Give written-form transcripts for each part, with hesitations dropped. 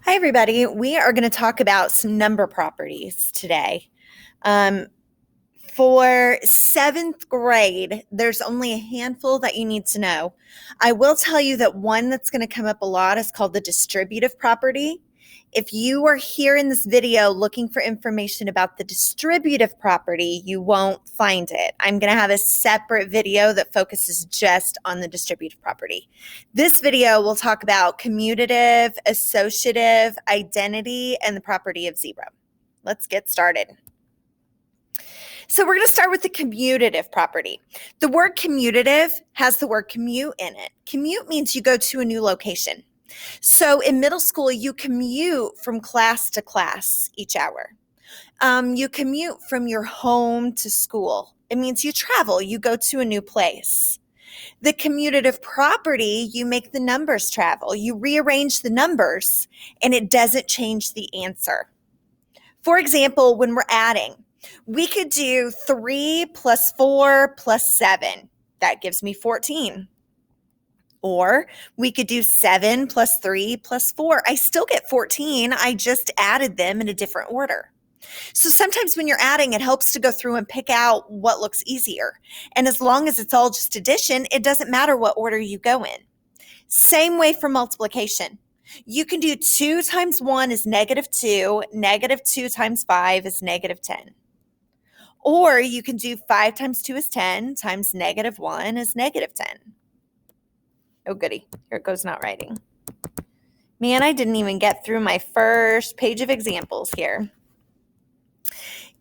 Hi, everybody. We are going to talk about some number properties today. Um, for seventh grade, there's only a handful that you need to know. I will tell you that one that's going to come up a lot is called the distributive property. If you are here in this video looking for information about the distributive property, you won't find it. I'm going to have a separate video that focuses just on the distributive property. This video will talk about commutative, associative, identity, and the property of zero. Let's get started. So we're going to start with the commutative property. The word commutative has the word commute in it. Commute means you go to a new location. So in middle school, you commute from class to class each hour. You commute from your home to school. It means you travel, you go to a new place. The commutative property, you make the numbers travel. You rearrange the numbers and it doesn't change the answer. For example, when we're adding, we could do 3 plus 4 plus 7. That gives me 14. Or we could do 7 plus 3 plus 4. I still get 14. I just added them in a different order. So sometimes when you're adding, it helps to go through and pick out what looks easier. And as long as it's all just addition, it doesn't matter what order you go in. Same way for multiplication. You can do 2 times 1 is -2. -2 times 5 is -10. Or you can do 5 times 2 is 10 times -1 is -10. Oh, goody. Here it goes not writing. Man, I didn't even get through my first page of examples here.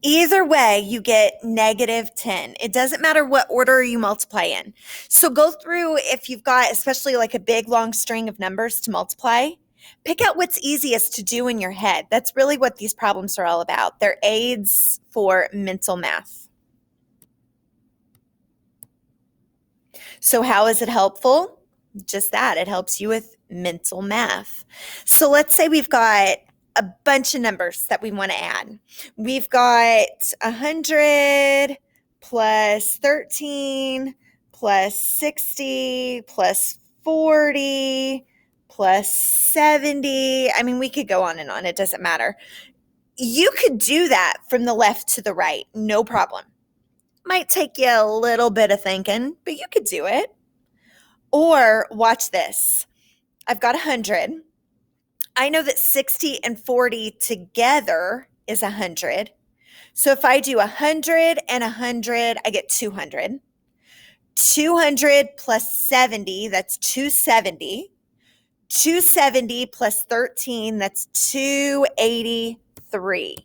Either way, you get -10. It doesn't matter what order you multiply in. So go through, if you've got especially like a big long string of numbers to multiply, pick out what's easiest to do in your head. That's really what these problems are all about. They're aids for mental math. So how is it helpful? Just that, it helps you with mental math. So let's say we've got a bunch of numbers that we want to add. We've got 100 plus 13 plus 60 plus 40 plus 70. I mean, we could go on and on. It doesn't matter. You could do that from the left to the right, no problem. Might take you a little bit of thinking, but you could do it. Or watch this. I've got 100. I know that 60 and 40 together is 100. So if I do 100 and 100, I get 200. 200 plus 70, that's 270. 270 plus 13, that's 283.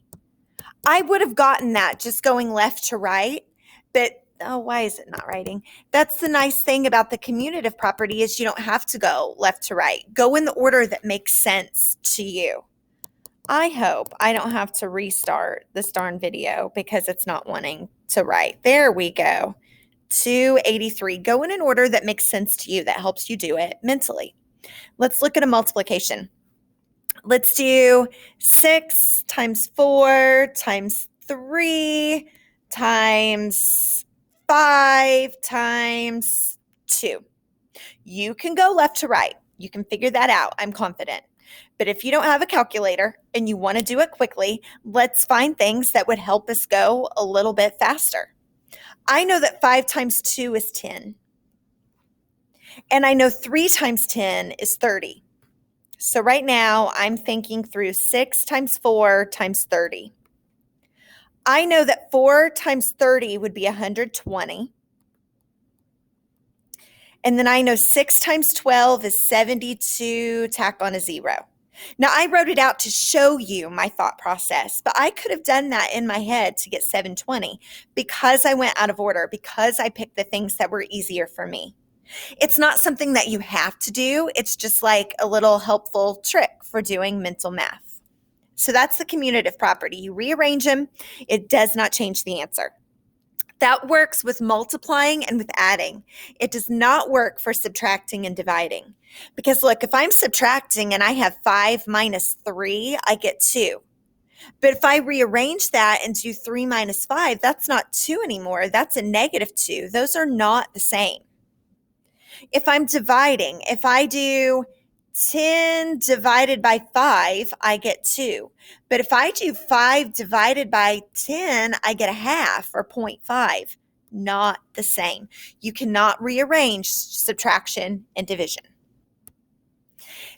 I would have gotten that just going left to right, but oh, why is it not writing? That's the nice thing about the commutative property is you don't have to go left to right. Go in the order that makes sense to you. I hope I don't have to restart this darn video because it's not wanting to write. There we go. 283. Go in an order that makes sense to you, that helps you do it mentally. Let's look at a multiplication. Let's do 6 times 4 times 3 times 5 times 2. You can go left to right. You can figure that out. I'm confident. But if you don't have a calculator and you want to do it quickly, let's find things that would help us go a little bit faster. I know that 5 times 2 is 10. And I know 3 times 10 is 30. So right now I'm thinking through 6 times 4 times 30. I know that 4 times 30 would be 120. And then I know 6 times 12 is 72, tack on a 0. Now, I wrote it out to show you my thought process, but I could have done that in my head to get 720 because I went out of order, because I picked the things that were easier for me. It's not something that you have to do. It's just like a little helpful trick for doing mental math. So that's the commutative property. You rearrange them. It does not change the answer. That works with multiplying and with adding. It does not work for subtracting and dividing. Because look, if I'm subtracting and I have 5 minus 3, I get 2. But if I rearrange that and do 3 minus 5, that's not 2 anymore. That's a -2. Those are not the same. If I'm dividing, if I do 10 divided by 5, I get 2. But if I do 5 divided by 10, I get a half or 0.5. Not the same. You cannot rearrange subtraction and division.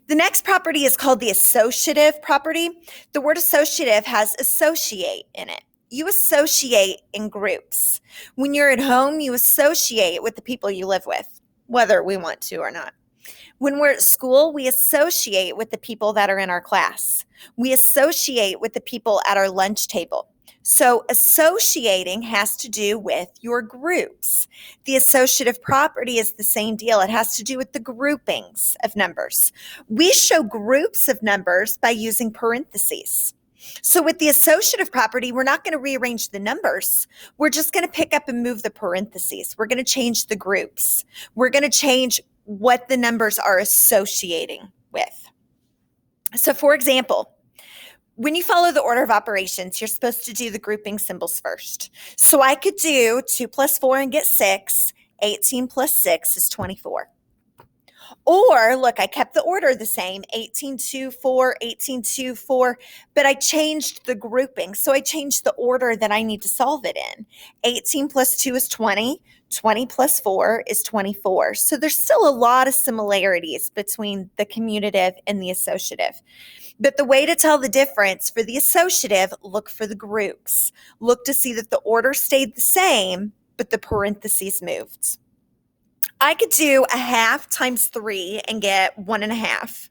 The next property is called the associative property. The word associative has associate in it. You associate in groups. When you're at home, you associate with the people you live with, whether we want to or not. When we're at school, we associate with the people that are in our class. We associate with the people at our lunch table. So associating has to do with your groups. The associative property is the same deal. It has to do with the groupings of numbers. We show groups of numbers by using parentheses. So with the associative property, we're not going to rearrange the numbers. We're just going to pick up and move the parentheses. We're going to change the groups. We're going to change what the numbers are associating with. So for example, when you follow the order of operations, you're supposed to do the grouping symbols first. So I could do 2 plus 4 and get 6. 18 plus 6 is 24. Or look, I kept the order the same, 18, 2, 4, 18, 2, 4, but I changed the grouping. So I changed the order that I need to solve it in. 18 plus 2 is 20. 20 plus 4 is 24. So there's still a lot of similarities between the commutative and the associative. But the way to tell the difference for the associative, look for the groups. Look to see that the order stayed the same, but the parentheses moved. I could do a half times 3 and get 1.5.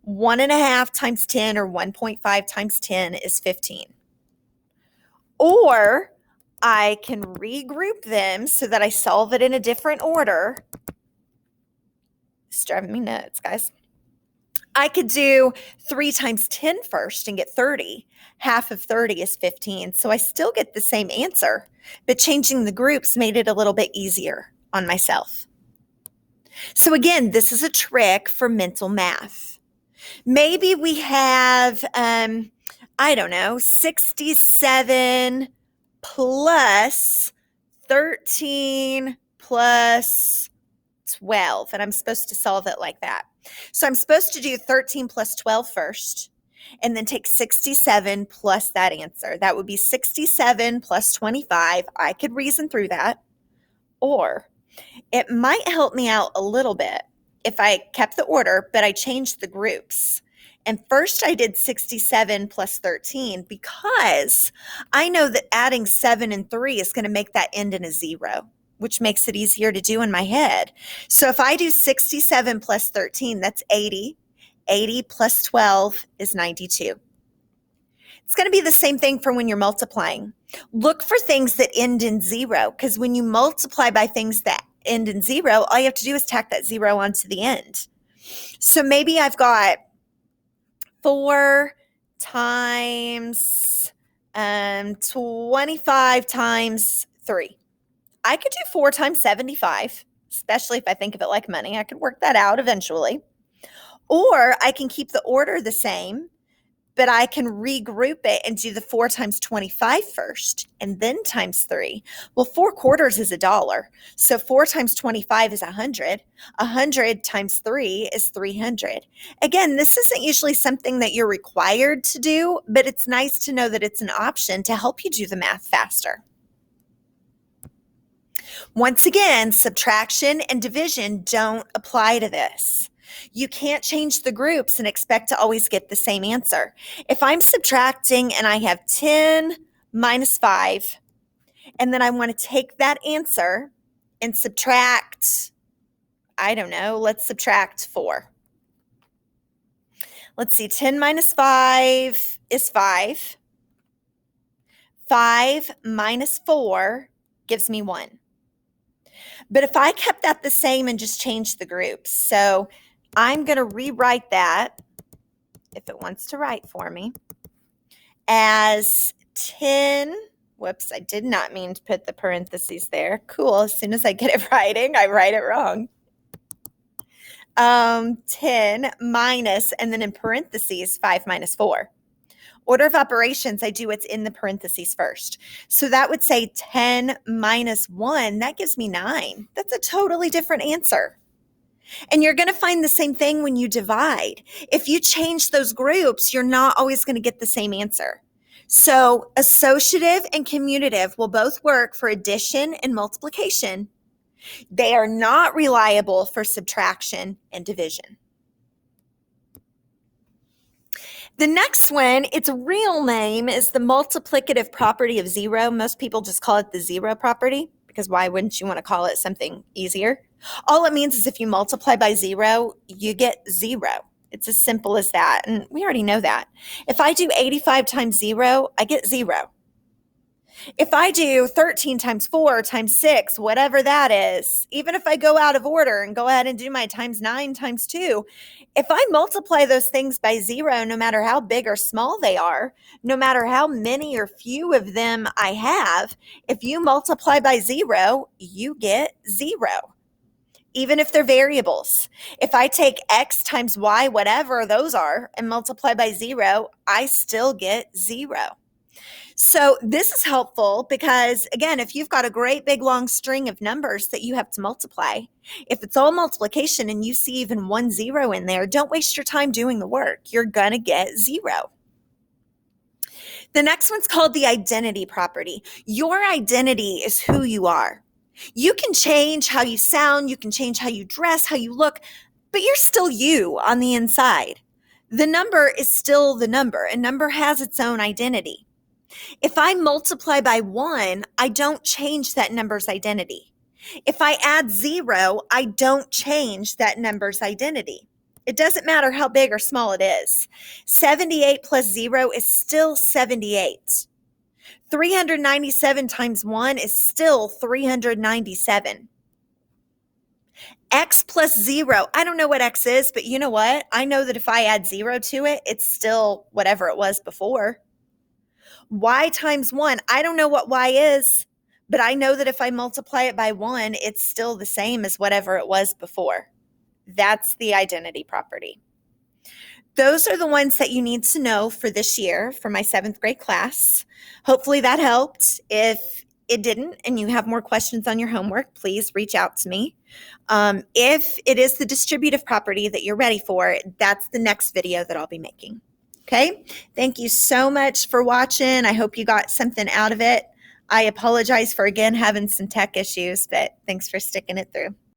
1.5 times 10 or 1.5 times 10 is 15. Or I can regroup them so that I solve it in a different order. It's driving me nuts, guys. I could do 3 times 10 first and get 30. Half of 30 is 15. So I still get the same answer, but changing the groups made it a little bit easier on myself. So again, this is a trick for mental math. Maybe we have, 67 plus 13 plus 12, and I'm supposed to solve it like that. So I'm supposed to do 13 plus 12 first, and then take 67 plus that answer. That would be 67 plus 25. I could reason through that. Or it might help me out a little bit if I kept the order, but I changed the groups. And first I did 67 plus 13 because I know that adding 7 and 3 is going to make that end in a 0, which makes it easier to do in my head. So if I do 67 plus 13, that's 80. 80 plus 12 is 92. It's going to be the same thing for when you're multiplying. Look for things that end in 0, because when you multiply by things that end in 0, all you have to do is tack that 0 onto the end. So maybe I've got 4 times 25 times 3. I could do 4 times 75, especially if I think of it like money. I could work that out eventually. Or I can keep the order the same, but I can regroup it and do the 4 times 25 first and then times 3. Well, 4 quarters is $1. So 4 times 25 is 100. 100 times 3 is 300. Again, this isn't usually something that you're required to do, but it's nice to know that it's an option to help you do the math faster. Once again, subtraction and division don't apply to this. You can't change the groups and expect to always get the same answer. If I'm subtracting and I have 10 minus 5, and then I want to take that answer and subtract, let's subtract 4. Let's see, 10 minus 5 is 5. 5 minus 4 gives me 1. But if I kept that the same and just changed the groups, so I'm going to rewrite that, if it wants to write for me, as 10. Whoops, I did not mean to put the parentheses there. Cool, as soon as I get it writing, I write it wrong. 10 minus, and then in parentheses, 5 minus 4. Order of operations, I do what's in the parentheses first. So that would say 10 minus 1, that gives me 9. That's a totally different answer. And you're going to find the same thing when you divide. If you change those groups, you're not always going to get the same answer. So associative and commutative will both work for addition and multiplication. They are not reliable for subtraction and division. The next one, its real name is the multiplicative property of zero. Most people just call it the zero property, because why wouldn't you want to call it something easier? All it means is if you multiply by zero, you get zero. It's as simple as that. And we already know that. If I do 85 times zero, I get zero. If I do 13 times 4 times 6, whatever that is, even if I go out of order and go ahead and do my times 9 times 2, if I multiply those things by zero, no matter how big or small they are, no matter how many or few of them I have, if you multiply by zero, you get zero. Even if they're variables. If I take x times y, whatever those are, and multiply by zero, I still get zero. So this is helpful because, again, if you've got a great big long string of numbers that you have to multiply, if it's all multiplication and you see even one zero in there, don't waste your time doing the work. You're going to get zero. The next one's called the identity property. Your identity is who you are. You can change how you sound, you can change how you dress, how you look, but you're still you on the inside. The number is still the number. A number has its own identity. If I multiply by 1, I don't change that number's identity. If I add 0, I don't change that number's identity. It doesn't matter how big or small it is. 78 plus 0 is still 78. 397 times 1 is still 397. X plus 0, I don't know what X is, but you know what? I know that if I add 0 to it, it's still whatever it was before. Y times 1, I don't know what Y is, but I know that if I multiply it by 1, it's still the same as whatever it was before. That's the identity property. Those are the ones that you need to know for this year for my 7th grade class. Hopefully that helped. If it didn't and you have more questions on your homework, please reach out to me. If it is the distributive property that you're ready for, that's the next video that I'll be making. Okay, thank you so much for watching. I hope you got something out of it. I apologize for, again, having some tech issues, but thanks for sticking it through.